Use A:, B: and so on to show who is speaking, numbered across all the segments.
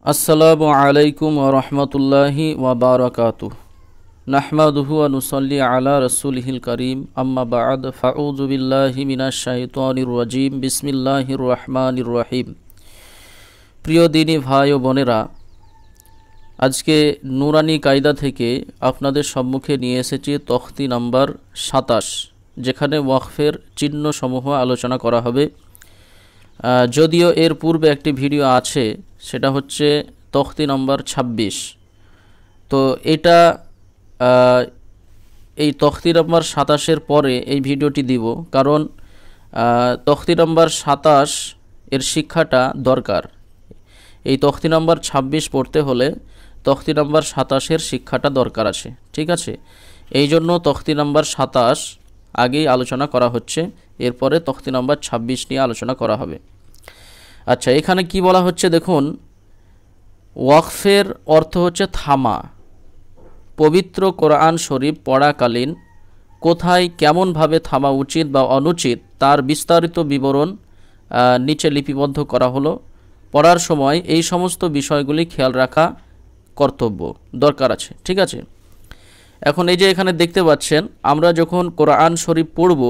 A: আসসালামু আলাইকুম ওয়া রাহমাতুল্লাহি ওয়া বারাকাতুহু নাহমাদুহু ওয়া নুসাল্লি আলা রাসূলিহিল কারীম আম্মা বা'দ ফাউযু বিল্লাহি মিনাশ শাইতানির রাজীম বিসমিল্লাহির রহমানির রহিম। প্রিয় দিনী ভাই ও বোনেরা, আজকে নুরানি কায়দা থেকে আপনাদের সম্মুখে নিয়ে এসেছি তখতি নাম্বার ২৭, যেখানে ওয়াকফের চিহ্নসমূহ আলোচনা করা হবে। যদিও এর পূর্বে একটি ভিডিও আছে, সেটা হচ্ছে তখতি নম্বর ২৬। তো এটা এই তখতি নম্বর ২৭-এর পরে এই ভিডিওটি দিব, কারণ তখতি নম্বর ২৭ এর শিক্ষাটা দরকার। এই তখতি নম্বর ২৬ পড়তে হলে তখতি নম্বর ২৭-এর শিক্ষাটা দরকার আছে, ঠিক আছে? এই জন্য তখতি নম্বর ২৭ আগেই আলোচনা করা হচ্ছে, এরপরে তখতি নম্বর ২৬ নিয়ে আলোচনা করা হবে। আচ্ছা, এখানে কি বলা হচ্ছে দেখুন, ওয়াকফের অর্থ হচ্ছে থামা। পবিত্র কোরআন শরীফ পড়াকালীন কোথায় কেমনভাবে থামা উচিত বা অনুচিত তার বিস্তারিত বিবরণ নিচে লিপিবদ্ধ করা হলো। পড়ার সময় এই সমস্ত বিষয়গুলি খেয়াল রাখা কর্তব্য, দরকার আছে, ঠিক আছে? এখন এই যে এখানে দেখতে পাচ্ছেন, আমরা যখন কোরআন শরীফ পড়ব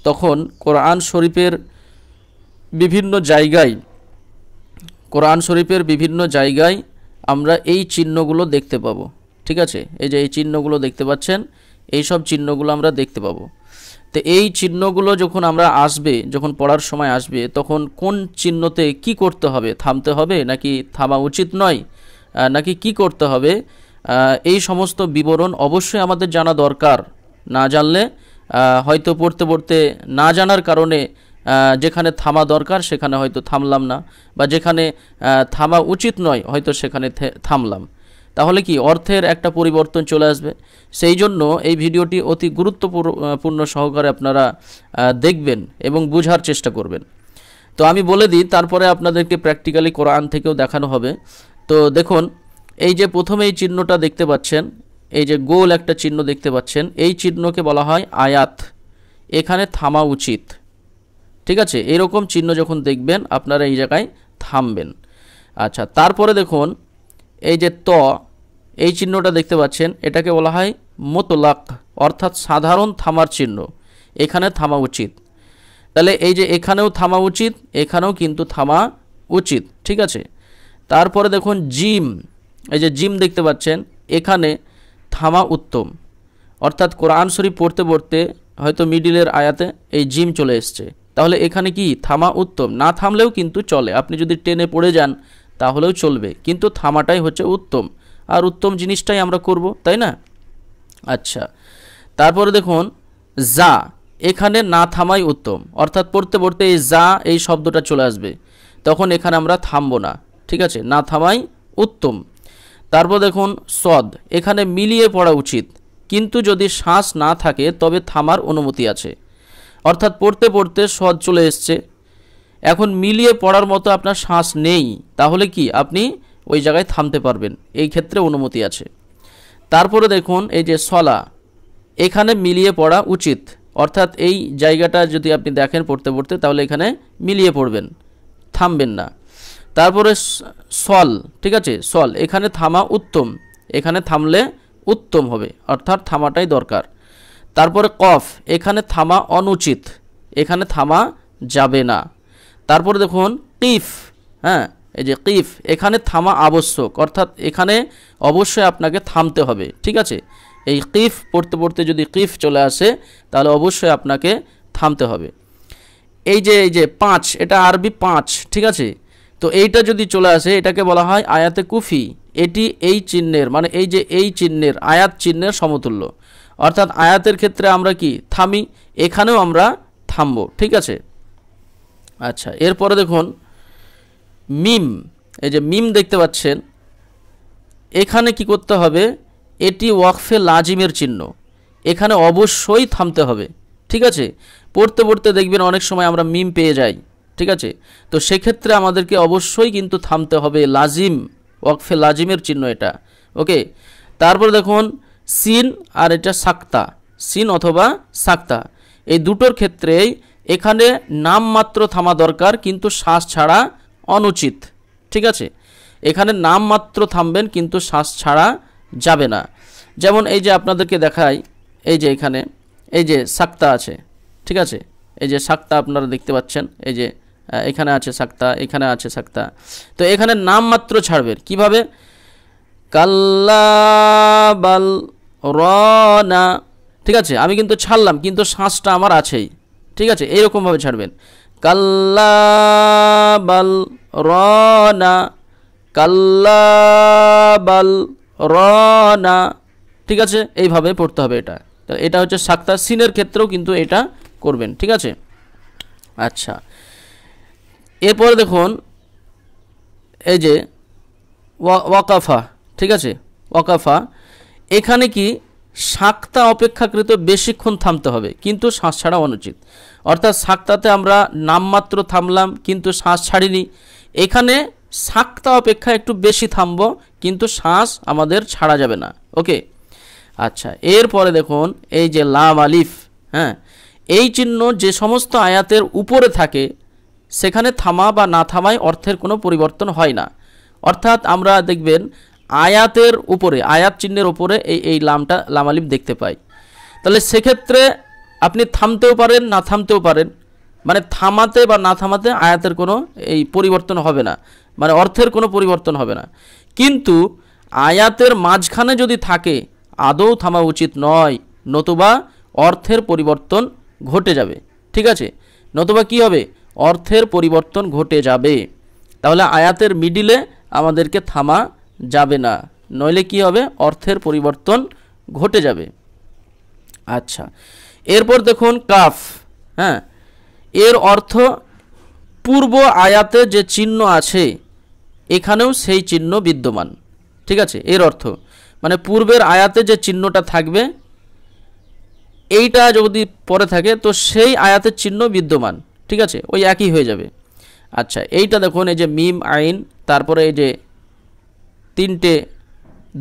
A: তখন কোরআন শরীফের বিভিন্ন জায়গায় আমরা এই চিহ্নগুলো দেখতে পাবো, ঠিক আছে? এই যে এই চিহ্নগুলো দেখতে পাচ্ছেন, এই সব চিহ্নগুলো আমরা দেখতে পাবো। তো এই চিহ্নগুলো যখন পড়ার সময় আসবে, তখন কোন চিহ্নতে কি করতে হবে, থামতে হবে নাকি থামা উচিত নয়, নাকি কি করতে হবে, এই সমস্ত বিবরণ অবশ্যই আমাদের জানা দরকার। না জানলে হয়তো পড়তে পড়তে না জানার কারণে যেখানে থামা দরকার সেখানে হয়তো থামলাম না, বা যেখানে থামা উচিত নয় হয়তো সেখানে থামলাম, তাহলে কি অর্থের একটা পরিবর্তন চলে আসবে। সেই জন্য এই ভিডিওটি অতি গুরুত্বপূর্ণ সহকারে আপনারা দেখবেন এবং বোঝার চেষ্টা করবেন। তো আমি বলে দিই, তারপরে আপনাদেরকে প্র্যাকটিক্যালি কোরআন থেকেও দেখানো হবে। তো দেখুন, এই যে প্রথমে এই চিহ্নটা দেখতে পাচ্ছেন, এই যে গোল একটা চিহ্ন দেখতে পাচ্ছেন, এই চিহ্নকে বলা হয় আয়াত। এখানে থামা উচিত, ঠিক আছে? এরকম চিহ্ন যখন দেখবেন আপনারা এই জায়গায় থামবেন। আচ্ছা, তারপরে দেখুন এই যে এই চিহ্নটা দেখতে পাচ্ছেন, এটাকে বলা হয় মুতলাক, অর্থাৎ সাধারণ থামার চিহ্ন। এখানে থামা উচিত। তাহলে এই যে এখানেও থামা উচিত, এখানেও কিন্তু থামা উচিত, ঠিক আছে? তারপরে দেখুন জিম, এই যে জিম দেখতে পাচ্ছেন, এখানে থামা উত্তম। অর্থাৎ কোরআন শরীফ পড়তে পড়তে হয়তো মিডিলের আয়াতে এই জিম চলে এসছে, তাহলে এখানে কি থামা উত্তম। না থামলেও কিন্তু চলে, আপনি যদি টেনে পড়ে যান তাহলেও চলবে, কিন্তু থামাটাই হচ্ছে উত্তম, আর উত্তম জিনিসটাই আমরা করব, তাই না? আচ্ছা, তারপরে দেখুন যা, এখানে না থামাই উত্তম, অর্থাৎ পড়তে পড়তে এই যা এই শব্দটা চলে আসবে, তখন এখানে আমরা থামবো না, ঠিক আছে? না থামাই উত্তম। তারপর দেখুন সদ, এখানে মিলিয়ে পড়া উচিত, কিন্তু যদি শ্বাস না থাকে তবে থামার অনুমতি আছে। অর্থাৎ পড়তে পড়তে সদ চলে এসছে, এখন মিলিয়ে পড়ার মতো আপনার শ্বাস নেই, তাহলে কি আপনি ওই জায়গায় থামতে পারবেন, এই ক্ষেত্রে অনুমতি আছে। তারপরে দেখুন এই যে সলা, এখানে মিলিয়ে পড়া উচিত, অর্থাৎ এই জায়গাটা যদি আপনি দেখেন পড়তে পড়তে, তাহলে এখানে মিলিয়ে পড়বেন, থামবেন না। তারপরে সল, ঠিক আছে? সল, এখানে থামা উত্তম, এখানে থামলে উত্তম হবে, অর্থাৎ থামাটাই দরকার। তারপরে কফ, এখানে থামা অনুচিত, এখানে থামা যাবে না। তারপরে দেখুন কিফ, হ্যাঁ, এই যে কিফ, এখানে থামা আবশ্যক, অর্থাৎ এখানে অবশ্যই আপনাকে থামতে হবে, ঠিক আছে? এই কিফ পড়তে পড়তে যদি কিফ চলে আসে তাহলে অবশ্যই আপনাকে থামতে হবে। এই যে 5, এটা আরবি 5, ঠিক আছে? তো এইটা যদি চলে আসে, এটাকে বলা হয় আয়াতে কুফি। এটি এই চিহ্নের, মানে এই চিহ্নের, আয়াত চিহ্নের সমতুল্য, অর্থাৎ আয়াতের ক্ষেত্রে আমরা কি থামি, এখানেও আমরা থামবো, ঠিক আছে? আচ্ছা, এরপরে দেখুন মিম, এই যে মিম দেখতে পাচ্ছেন, এখানে কি করতে হবে, এটি ওয়াকফে লাজিমের চিহ্ন, এখানে অবশ্যই থামতে হবে, ঠিক আছে? পড়তে পড়তে দেখবেন অনেক সময় আমরা মিম পেয়ে যাই, ঠিক আছে? তো সেক্ষেত্রে আমাদেরকে অবশ্যই কিন্তু থামতে হবে, লাজিম, ওয়াকফে লাজিমের চিহ্ন এটা, ওকে? তারপর দেখুন সিন, আর এটা সাক্তা, সিন অথবা সাক্তা, এই দুটোর ক্ষেত্রেই এখানে নামমাত্র থামা দরকার, কিন্তু শ্বাস ছাড়া অনুচিত, ঠিক আছে? এখানে নাম মাত্র থামবেন, কিন্তু শ্বাস ছাড়া যাবে না। যেমন এই যে আপনাদেরকে দেখাই, এই যে এখানে এই যে সাক্তা আছে, ঠিক আছে, এই যে সাক্তা আপনারা দেখতে পাচ্ছেন, এই যে এখানে আছে সাক্তা, এখানে আছে সাক্তা। তো এখানে নাম মাত্র ছাড়বেন কিভাবে? কাল্লা বাল রনা, ঠিক আছে, আমি কিন্তু ছাড়লাম কিন্তু শ্বাসটা আমার আছেই, ঠিক আছে, এইরকমভাবে ছাড়বেন। কাল্লা বাল রনা, কাল্লা বাল রনা, ঠিক আছে, এইভাবে পড়তে হবে এটা। এটা হচ্ছে সাক্তা। সিনের ক্ষেত্রেও কিন্তু এটা করবেন, ঠিক আছে। আচ্ছা, এরপরে দেখুন এই যে ওয়াকাফা, ঠিক আছে, ওয়াকাফা, এখানে কি সাক্তা অপেক্ষাকৃত বেশিক্ষণ থামতে হবে, কিন্তু শ্বাস ছাড়া অনুচিত। অর্থাৎ সাক্তাতে আমরা নামমাত্র থামলাম কিন্তু শ্বাস ছাড়িনি, এখানে সাক্তা অপেক্ষা একটু বেশি থামবো, কিন্তু শ্বাস আমাদের ছাড়া যাবে না। ওকে, আচ্ছা, এরপরে দেখুন এই যে লাম আলিফ, হ্যাঁ, এই চিহ্ন যে সমস্ত আয়াতের উপরে থাকে সেখানে থামা বা না থামায় অর্থের কোনো পরিবর্তন হয় না। অর্থাৎ আমরা দেখবেন আয়াতের উপরে, আয়াত চিহ্নের উপরে এই লামটা, লাম আলিফ দেখতে পাই। তাহলে সেক্ষেত্রে আপনি থামতেও পারেন, না থামতেও পারেন, মানে থামাতে বা না থামাতে আয়াতের কোনো এই পরিবর্তন হবে না, মানে অর্থের কোনো পরিবর্তন হবে না। কিন্তু আয়াতের মাঝখানে যদি থাকে আদৌ থামা উচিত নয়, নতুবা অর্থের পরিবর্তন ঘটে যাবে, ঠিক আছে, নতুবা কি হবে? অর্থের পরিবর্তন ঘটে যাবে। তাহলে আয়াতের মিডিলে আমাদেরকে থামা যাবে না, নইলে কি হবে? অর্থের পরিবর্তন ঘটে যাবে। আচ্ছা, এরপর দেখুন কাফ, হ্যাঁ, এর অর্থ পূর্ব আয়াতে যে চিহ্ন আছে এখানেও সেই চিহ্ন বিদ্যমান, ঠিক আছে, এর অর্থ মানে পূর্বের আয়াতে যে চিহ্নটা থাকবে এইটা যদি পরে থাকে তো সেই আয়াতের চিহ্ন বিদ্যমান, ঠিক আছে, ওই একই হয়ে যাবে। আচ্ছা, এইটা দেখুন এই যে মিম আইন, তারপরে এই যে তিনটে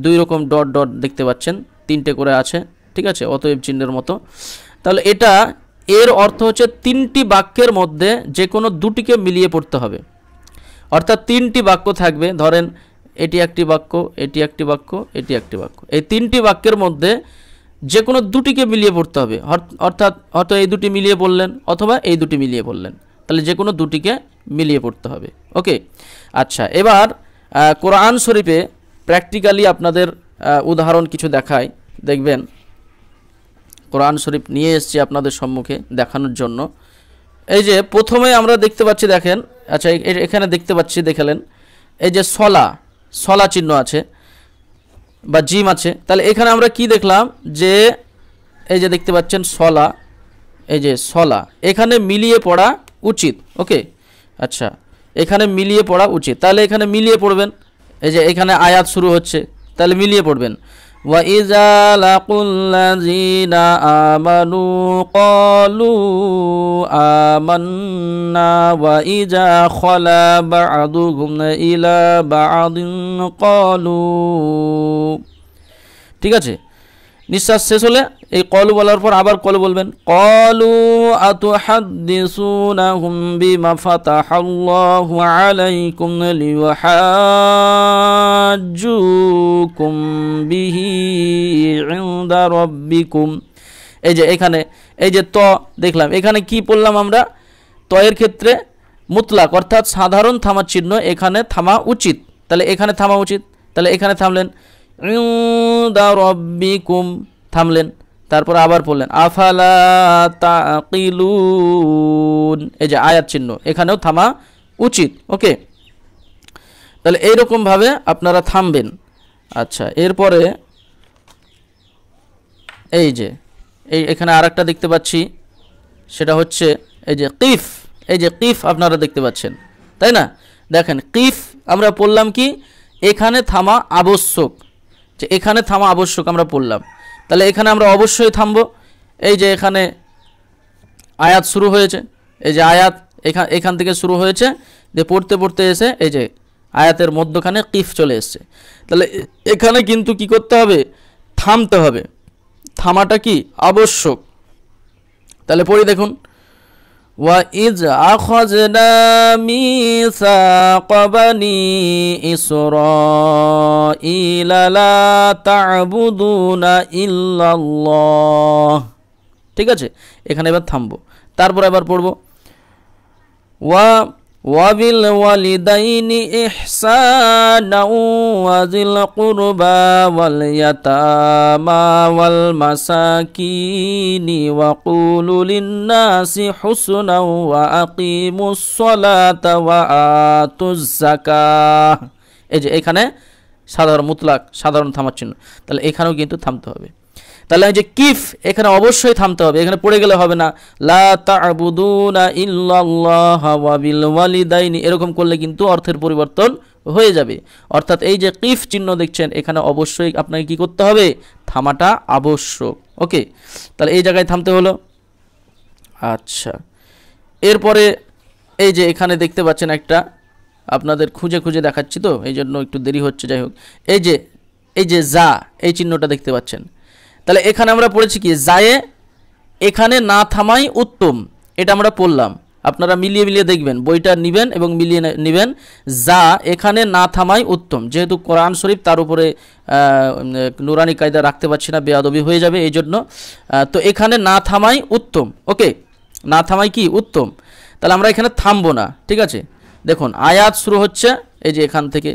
A: দুই রকম ডট ডট দেখতে পাচ্ছেন, তিনটে করে আছে, ঠিক আছে, অতএব চিহ্নের মতো। তাহলে এটা এর অর্থ হচ্ছে তিনটি বাক্যের মধ্যে যে কোনো দুটিকে মিলিয়ে পড়তে হবে। অর্থাৎ তিনটি বাক্য থাকবে, ধরেন এটি একটি বাক্য, এটি একটি বাক্য, এটি একটি বাক্য, এই তিনটি বাক্যের মধ্যে যে কোনো দুটিকে মিলিয়ে পড়তে হবে। অর্থাৎ হয়তো এই দুটি মিলিয়ে পড়লেন অথবা এই দুটি মিলিয়ে পড়লেন, তাহলে যে কোনো দুটিকে মিলিয়ে পড়তে হবে। ওকে, আচ্ছা, এবার কোরআন শরীফে প্র্যাকটিক্যালি আপনাদের উদাহরণ কিছু দেখাই, দেখবেন কোরআন শরীফ নিয়ে এসেছি আপনাদের সম্মুখে দেখানোর জন্য। এই যে প্রথমে আমরা দেখতে পাচ্ছি, দেখেন, আচ্ছা এখানে দেখতে পাচ্ছি, দেখালেন এই যে সলা, সলা চিহ্ন আছে বা জিম আছে। তাহলে এখানে আমরা কি দেখলাম যে এই যে দেখতে পাচ্ছেন সলা, এই যে সলা, এখানে মিলিয়ে পড়া উচিত। ওকে, আচ্ছা, এখানে মিলিয়ে পড়া উচিত, তাহলে এখানে মিলিয়ে পড়বেন। এই যে এখানে আয়াত শুরু হচ্ছে, তাহলে মিলিয়ে পড়বেন। وَإِذَا لَقُوا الَّذِينَ آمَنُوا قَالُوا آمَنَّا وَإِذَا خَلَا بَعْضُهُمْ إِلَى بَعْضٍ قَالُوا, ঠিক আছে, নিঃশ্বাস শেষ হলে এই কলু বলার পর আবার কলু বলবেন। কলু আতুহাদ্দিসুনাহুম বিমা ফাতাহাল্লাহু আলাইকুম লিওয়াহাজ্জুকুম বিহি ইনদা রাব্বিকুম। এই যে এখানে এই যে ত দেখলাম, এখানে কি পড়লাম আমরা? তয়ের ক্ষেত্রে মুতলাক অর্থাৎ সাধারণ থামার চিহ্ন, এখানে থামা উচিত, তাহলে এখানে থামা উচিত, তাহলে এখানে থামলেন। ইনদা রাব্বিকুম থামলেন, তারপর আবার পড়লেন আফালা তাকিলুন, এই যে আয়াত চিহ্ন, এখানেও থামা উচিত। ওকে, তাহলে এইরকম ভাবে আপনারা থামবেন। আচ্ছা, এরপরে এই যে এখানে আরেকটা দেখতে পাচ্ছি, সেটা হচ্ছে এই যে কিফ, এই যে কিফ আপনারা দেখতে পাচ্ছেন, তাই না? দেখেন কিফ আমরা পড়লাম কি, এখানে থামা আবশ্যক, যে এখানে থামা আবশ্যক আমরা পড়লাম, তাহলে এখানে আমরা অবশ্যই থামবো। এই যে এখানে আয়াত শুরু হয়েছে, এই যে আয়াত এখান থেকে শুরু হয়েছে, যে পড়তে পড়তে এসে এই যে আয়াতের মধ্যখানে কিফ চলে এসছে, তাহলে এখানে কিন্তু কি করতে হবে? থামতে হবে, থামাটা কি আবশ্যক। তাহলে পড়ি দেখুন, وَإِذْ أَخَذْنَا مِيثَاقَ بَنِي إِسْرَائِيلَ لَا تَعْبُدُونَ إِلَّا اللَّهَ। ঠিক আছে, এখানে এবার থামবো, তারপর এবার পড়বো وَبِالْوَالِدَيْنِ إِحْسَانًا وَذِي الْقُرْبَى وَالْيَتَامَى وَالْمَسَاكِينِ وَقُولُوا لِلنَّاسِ حُسْنًا وَأَقِيمُوا الصَّلَاةَ وَآتُوا الزَّكَاةَ। এই যে এখানে সাধারণ মুতলাক সাধারণ থামার চিহ্ন, তাহলে এখানেও কিন্তু থামতে হবে। তাহলে এই যে কিফ এখানে অবশ্যই থামতে হবে, এখানে পড়ে গেলে হবে না। লা তা'বুদুনা ইল্লাল্লাহ ওয়া বিল ওয়ালিদাইনি এরকম করলে কিন্তু অর্থের পরিবর্তন হয়ে যাবে। অর্থাৎ এই যে কিফ চিহ্ন দেখছেন এখানে অবশ্যই আপনাকে কি করতে হবে, থামাটা আবশ্যক। ওকে, তাহলে এই জায়গায় থামতে হলো। আচ্ছা, এরপরে এই যে এখানে দেখতে পাচ্ছেন একটা, আপনাদের খুঁজে খুঁজে দেখাচ্ছি তো এই জন্য একটু দেরি হচ্ছে, যাই হোক এই যে যা এই চিহ্নটা দেখতে পাচ্ছেন, তাহলে এখানে আমরা পড়েছি কি জায়ে এখানে না থামাই উত্তম, এটা আমরা পড়লাম। আপনারা মিলিয়ে মিলিয়ে দেখবেন, বইটা নেবেন এবং মিলিয়ে নেবেন। যা এখানে না থামাই উত্তম, যেহেতু কোরআন শরীফ তার উপরে নুরানি কায়দা রাখতে পারছি না, বেয়াদবি হয়ে যাবে এই জন্য। তো এখানে না থামাই উত্তম। ওকে, না থামাই কি উত্তম, তাহলে আমরা এখানে থামবো না। ঠিক আছে, দেখুন আয়াত শুরু হচ্ছে এই যে এখান থেকে,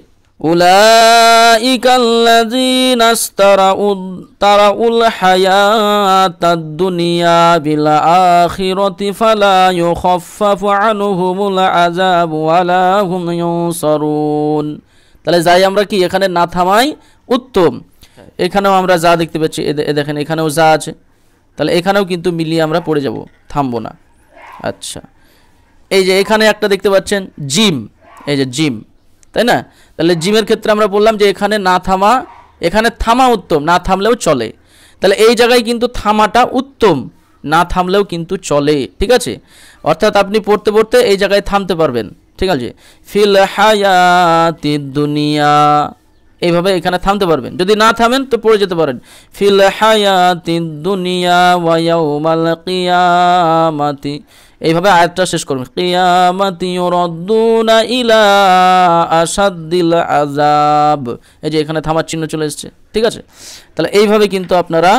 A: উলাইকাল্লাযীনা ইশতারাউল হায়াতাদ দুনিয়া বিল আখিরাতি ফালা ইউখাফফাফু আনহুমুল আযাবু ওয়ালা হুম ইউনসারুন। তাহলে যাই আমরা কি এখানে না থামাই উত্তম, এখানেও আমরা যা দেখতে পাচ্ছি, দেখেন এখানেও যা আছে, তাহলে এখানেও কিন্তু মিলিয়ে আমরা পড়ে যাব, থামবো না। আচ্ছা, এই যে এখানে একটা দেখতে পাচ্ছেন জিম, এই যে জিম, তাই না? তাহলে জিমের ক্ষেত্রে আমরা বললাম যে এখানে না থামা, এখানে থামা উত্তম, না থামলেও চলে। তাহলে এই জায়গায় কিন্তু থামাটা উত্তম, না থামলেও কিন্তু চলে। ঠিক আছে, অর্থাৎ আপনি পড়তে পড়তে এই জায়গায় থামতে পারবেন। ঠিক আছে, ফিল হায়াতিদ দুনিয়া এইভাবে এখানে থামতে পারবেন। যদি না থামেন তো পড়ে যেতে পারেন ফিল হায়াতিদ দুনিয়া ওয়া ইয়াউমাল কিয়ামাতি, এইভাবে আয়াতটা শেষ করবেন। কিয়ামাতি ইউরাদ্দুনা ইলা আশাদ্দিল আযাব, এই যে এখানে থামার চিহ্ন চলে এসেছে। ঠিক আছে, তাহলে এইভাবে কিন্তু আপনারা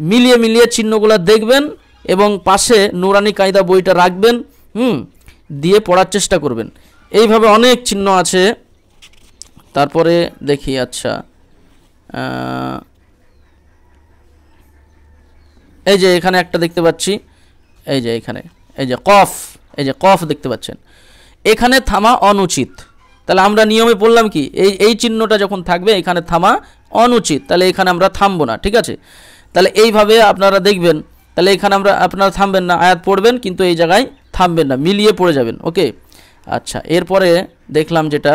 A: মিলিয়ে মিলিয়ে চিহ্নগুলো দেখবেন এবং পাশে নুরানি কায়দা বইটা রাখবেন, দিয়ে পড়ার চেষ্টা করবেন। এইভাবে অনেক চিহ্ন আছে। তারপরে দেখি, আচ্ছা এই যে এখানে একটা দেখতে পাচ্ছি, এই যে এখানে এই যে কফ, এই যে কফ দেখতে পাচ্ছেন, এখানে থামা অনুচিত। তাহলে আমরা নিয়মে বললাম কি এই চিহ্নটা যখন থাকবে এখানে থামা অনুচিত, তাহলে এখানে আমরা থামবো না। ঠিক আছে, তাহলে এইভাবে আপনারা দেখবেন, তাহলে এখানে আপনারা থামবেন না, আয়াত পড়বেন কিন্তু এই জায়গায় থামবেন না, মিলিয়ে পড়ে যাবেন। ওকে, আচ্ছা, এরপরে দেখলাম যেটা,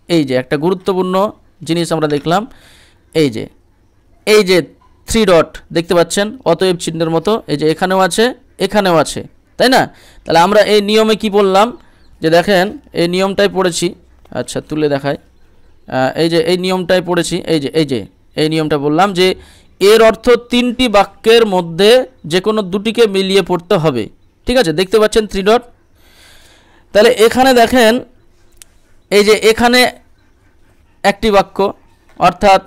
A: এই যে একটা গুরুত্বপূর্ণ জিনিস আমরা দেখলাম, এই যে 3 ডট দেখতে পাচ্ছেন অতএব চিহ্নের মতো, এই যে এখানেও আছে এখানেও আছে, তাই না? তাহলে আমরা এই নিয়মে কি বললাম, যে দেখেন এই নিয়মটাই পড়েছি। আচ্ছা, তুলে দেখাই, এই যে এই নিয়মটাই পড়েছি, এই নিয়মটা বললাম যে এর অর্থ 3টি বাক্যের মধ্যে যে কোনো দুটিকে মিলিয়ে পড়তে হবে। ঠিক আছে, দেখতে পাচ্ছেন 3 ডট। তাহলে এখানে দেখেন এই যে এখানে একটি বাক্য, অর্থাৎ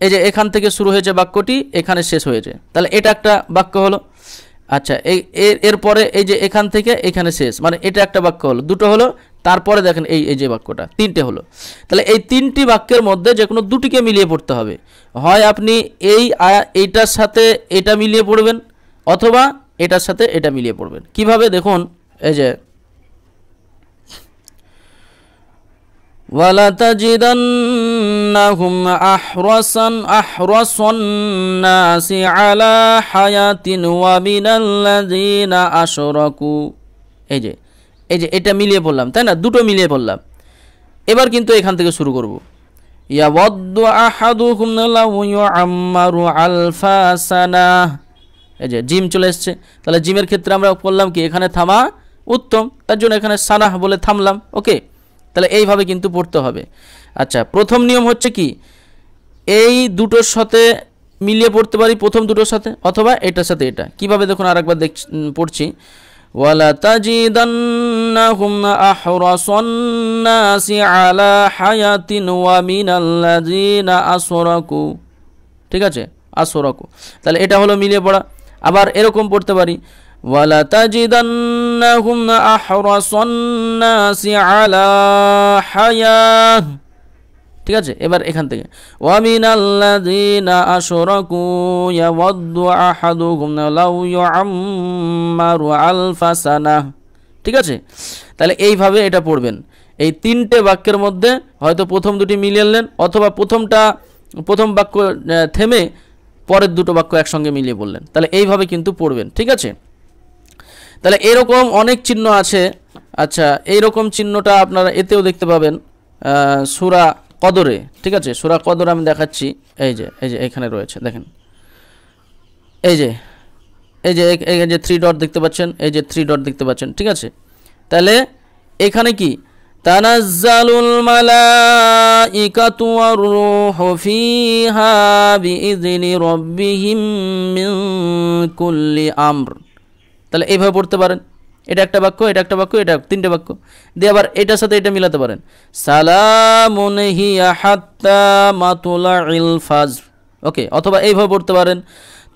A: এই যে এখান থেকে শুরু হয়েছে বাক্যটি, এখানে শেষ হয়েছে, তাহলে এটা একটা বাক্য হলো। আচ্ছা, এরপরে এই যে এখান থেকে এখানে শেষ, মানে এটা একটা বাক্য হলো, দুটো হলো। তারপরে দেখেন এই যে বাক্যটা 3টে হলো। তাহলে এই 3টি বাক্যের মধ্যে যে কোনো দুটিকে মিলিয়ে পড়তে হবে। হয় আপনি এইটার সাথে এটা মিলিয়ে পড়বেন, অথবা এটার সাথে এটা মিলিয়ে পড়বেন। কিভাবে দেখুন, এই যে ওয়ালাতাজিদান্নাহুম আহরাসান নাসি আলা হায়াতিন ওয়া মিনাল্লাযিনা আশরাকু, এই যে এটা মিলিয়ে পড়লাম, তাই না? দুটো মিলিয়ে পড়লাম। এবার কিন্তু এখান থেকে শুরু করব। ইয়াওয়াদ্দু আহাদুকুম লাউ ইউআম্মারু আলফা সানাহ, এই যে জিম চলে এসছে। তাহলে জিমের ক্ষেত্রে আমরা বললাম কি এখানে থামা উত্তম, তার জন্য এখানে সানাহ বলে থামলাম। ওকে, তাহলে এইভাবে কিন্তু পড়তে হবে। আচ্ছা, প্রথম নিয়ম হচ্ছে কি এই দুটোর সাথে মিলিয়ে পড়তে পারি প্রথম দুটোর সাথে, অথবা এটার সাথে এটা। কিভাবে দেখুন আরেকবার পড়ছি, ওয়ালা তাজিদান্নাহুম আহরাসান নাসি আলা হায়াতিন ওয়া মিনাল্লাযিনা আসরাকু, ঠিক আছে, আসরাকু। তাহলে এটা হলো মিলিয়ে পড়া। আবার এরকম পড়তে পারি, ওয়ালা তাজিদান্নাহুম আহরাসান নাসি আলা হায়াত, ঠিক আছে। এবার এখান থেকে ওয়া মিনাল্লাযিনা আশরাকু ইয়াওয়াদ্দু আহাদুহুম লাউ ইউআম্মারু আলফা সানাহ, ঠিক আছে। তাহলে এইভাবে এটা পড়বেন। এই তিনটে বাক্যের মধ্যে হয়তো প্রথম দুটি মিলিয়ে নিলেন, অথবা প্রথম বাক্য থেমে পরের দুটো বাক্য একসঙ্গে মিলিয়ে বললেন। তাহলে এইভাবে কিন্তু পড়বেন, ঠিক আছে। তাহলে এরকম অনেক চিহ্ন আছে। আচ্ছা, এইরকম চিহ্নটা আপনারা এতেও দেখতে পাবেন সূরা কদরে, ঠিক আছে। সূরা কদর আমি দেখাচ্ছি, এই যে এখানে রয়েছে, দেখেন, এই যে 3 ডট দেখতে পাচ্ছেন, এই যে 3 ডট দেখতে পাচ্ছেন, ঠিক আছে। তাহলে এখানে কি, তানাজ্জালুল মালাইকাতু ওয়ার রূহু ফিহা বিইযনি রাব্বিহিম মিন কুল্লি আমর। তাহলে এইভাবে পড়তে পারেন। এটা একটা বাক্য, এটা একটা বাক্য, এটা তিনটে বাক্য দিয়ে আবার এটার সাথে এটা মিলাতে পারেন। সালামুন হিয়া হাত্তা মাতুলাইল ফাজর, ওকে। অথবা এইভাবে পড়তে পারেন,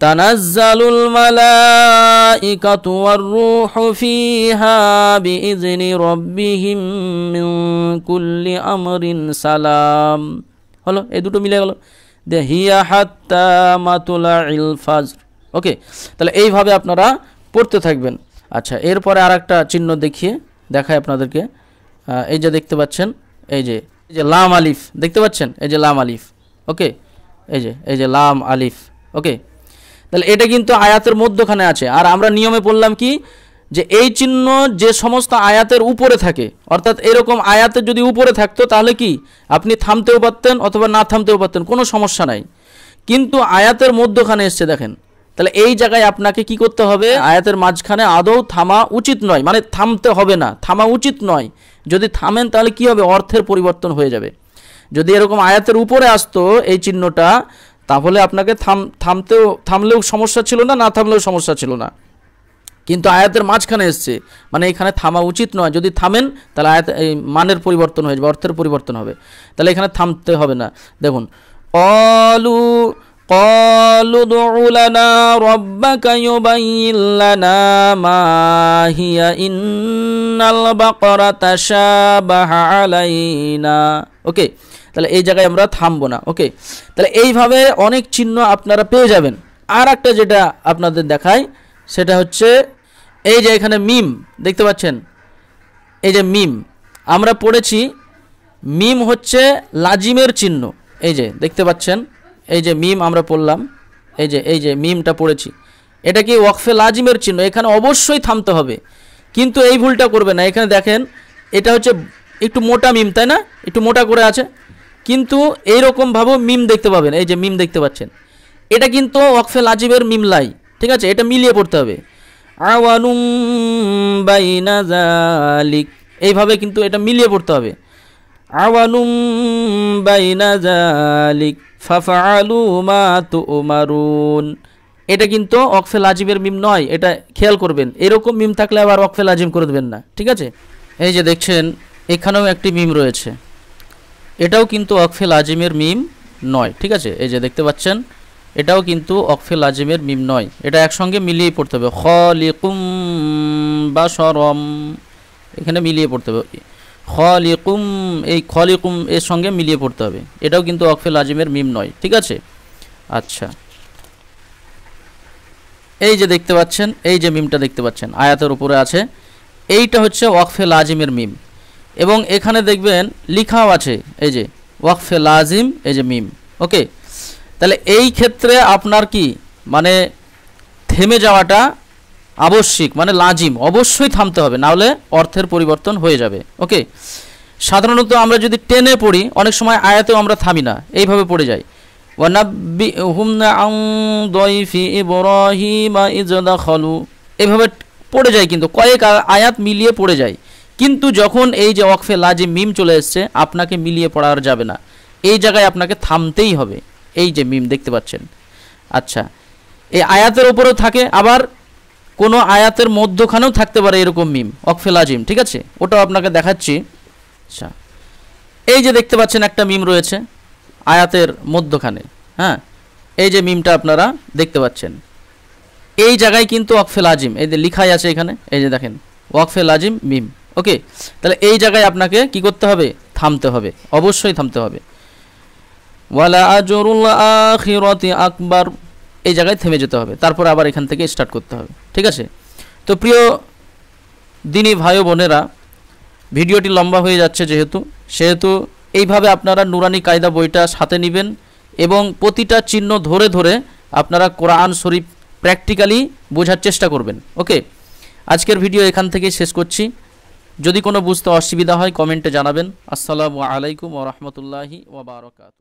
A: তানাজ্জালুল মালাইকাতু ওয়ার রূহু ফিহা বিইযনি রাব্বিহিম মিন কুল্লি আমরিন সালাম। হলো, এই দুটো মিলে গেল, দে হিয়া হাত্তা মাতুলাইল ফাজর, ওকে। তাহলে এইভাবে আপনারা পড়তে থাকবেন। আচ্ছা, এরপরে আর একটা চিহ্ন দেখায় আপনাদেরকে। এই যে দেখতে পাচ্ছেন, এই যে লাম আলিফ দেখতে পাচ্ছেন, এই যে লাম আলিফ, ওকে। এই যে লাম আলিফ, ওকে। তাহলে এটা কিন্তু আয়াতের মধ্যখানে আছে। আর আমরা নিয়মে বললাম কি, যে এই চিহ্ন যে সমস্ত আয়াতের উপরে থাকে, অর্থাৎ এরকম আয়াতের যদি উপরে থাকতো তাহলে কি আপনি থামতেও পারতেন অথবা না থামতেও পারতেন, কোনো সমস্যা নাই। কিন্তু আয়াতের মধ্যখানে এসছে, দেখেন। তাহলে এই জায়গায় আপনাকে কি করতে হবে, আয়াতের মাঝখানে আদৌ থামা উচিত নয়, মানে থামতে হবে না, থামা উচিত নয়। যদি থামেন তাহলে কি হবে, অর্থের পরিবর্তন হয়ে যাবে। যদি এরকম আয়াতের উপরে আসতো এই চিহ্নটা, তাহলে আপনাকে থামলেও সমস্যা ছিল না, না থামলেও সমস্যা ছিল না। কিন্তু আয়াতের মাঝখানে এসছে, মানে এখানে থামা উচিত নয়। যদি থামেন তাহলে আয়াত এই মানের পরিবর্তন হয়ে যাবে, অর্থের পরিবর্তন হবে। তাহলে এখানে থামতে হবে না। দেখুন, قالوا ادع لنا ربك يبين لنا ما هي إن البقرة تشابه علينا, ওকে। তাহলে এই জায়গায় আমরা থামবো না, ওকে। তাহলে এইভাবে অনেক চিহ্ন আপনারা পেয়ে যাবেন। আর একটা যেটা আপনাদের দেখায় সেটা হচ্ছে এই যে এখানে মিম দেখতে পাচ্ছেন, এই যে মিম আমরা পড়েছি, মিম হচ্ছে লাজিমের চিহ্ন। এই যে দেখতে পাচ্ছেন, এই যে মিম আমরা পড়লাম, এই যে মিমটা পড়েছি, এটা কি ওয়াকফে লাজিমের চিহ্ন, এখানে অবশ্যই থামতে হবে। কিন্তু এই ভুলটা করবে না। এখানে দেখেন, এটা হচ্ছে একটু মোটা মিম, তাই না, একটু মোটা করে আছে, কিন্তু এইরকমভাবেও মিম দেখতে পাবেন। এই যে মিম দেখতে পাচ্ছেন, এটা কিন্তু ওয়াকফে লাজিমের মিম লাই, ঠিক আছে। এটা মিলিয়ে পড়তে হবে, আওয়ানুম বাইনা যালিক, এইভাবে কিন্তু এটা মিলিয়ে পড়তে হবে, আওয়ানুম বাইনা যালিক ফাফআলু মা তুমারুন। এটা কিন্তু ওয়াকফে লাজিমের মিম নয়, এটা খেয়াল করবেন। এরকম মিম থাকলে আবার ওয়াকফে লাজিম করে দেবেন না, ঠিক আছে। এই যে দেখছেন, এখানেও একটি মিম রয়েছে, এটাও কিন্তু ওয়াকফে লাজিমের মিম নয়, ঠিক আছে। এই যে দেখতে পাচ্ছেন, এটাও কিন্তু ওয়াকফে লাজিমের মিম নয়। এটা একসঙ্গে মিলিয়ে পড়তে হবে, খালিকুম বাশারম, এখানে মিলিয়ে পড়তে হবে। খালিকুম, এই খালিকুম এর সঙ্গে মিলিয়ে পড়তে হবে। এটাও কিন্তু ওয়াকফে লাজিমের মিম নয়, ঠিক আছে। আচ্ছা, এই যে দেখতে পাচ্ছেন, এই যে মিমটা দেখতে পাচ্ছেন আয়াতের উপরে আছে, এইটা হচ্ছে ওয়াকফে লাজিমের মিম। এবং এখানে দেখবেন লেখাও আছে, এই যে ওয়াকফে লাজিম, এই যে মিম, ওকে। তাহলে এই ক্ষেত্রে আপনার কি মানে থেমে যাওয়াটা আবশ্যিক, মানে লাজিম, অবশ্যই থামতে হবে, না হলে অর্থের পরিবর্তন হয়ে যাবে, ওকে। সাধারণত আমরা যদি টেনে পড়ি, অনেক সময় আয়াতেও আমরা থামি না, এইভাবে পড়ে যাই, ওয়ানাব্বিহুম আন দাইফি ইব্রাহিম ইয দাখালু, এইভাবে পড়ে যায়, কিন্তু কয়েক আয়াত মিলিয়ে পড়ে যায়। কিন্তু যখন এই যে ওয়াকফে লাজিম মিম চলে এসছে, আপনাকে মিলিয়ে পড়া আর যাবে না, এই জায়গায় আপনাকে থামতেই হবে। এই যে মিম দেখতে পাচ্ছেন, আচ্ছা, এই আয়াতের ওপরেও থাকে, আবার কোনো আয়াতের মধ্যখানেও থাকতে পারে এরকম মিম, ওয়াকফে লাজিম, ঠিক আছে, ওটাও আপনাকে দেখাচ্ছি। আচ্ছা, এই যে দেখতে পাচ্ছেন একটা মিম রয়েছে আয়াতের মধ্যখানে, হ্যাঁ, এই যে মিমটা আপনারা দেখতে পাচ্ছেন, এই জায়গায় কিন্তু ওয়াকফে লাজিম, এই যে লিখাই আছে এখানে, এই যে দেখেন ওয়াকফে লাজিম মিম। ওকে, তাহলে এই জায়গায় আপনাকে কি করতে হবে? থামতে হবে, অবশ্যই থামতে হবে। ওয়ালা আজরুল আখিরাতি আকবার, এই জায়গায় থেমে যেতে হবে, তারপর আবার এখান থেকে স্টার্ট করতে হবে, ঠিক আছে। তো প্রিয় দিনী ভাই বোনেরা, ভিডিওটি লম্বা হয়ে যাচ্ছে সেহেতু এইভাবে আপনারা নুরানি কায়দা বইটা সাথে নেবেন এবং প্রতিটা চিহ্ন ধরে ধরে আপনারা কোরআন শরীফ প্র্যাকটিক্যালি বোঝার চেষ্টা করবেন। ওকে, আজকের ভিডিও এখান থেকেই শেষ করছি। যদি কোনো বুঝতে অসুবিধা হয় কমেন্টে জানাবেন। আসসালামু আলাইকুম ওয়া রাহমাতুল্লাহি ওয়া বারাকাতুহু।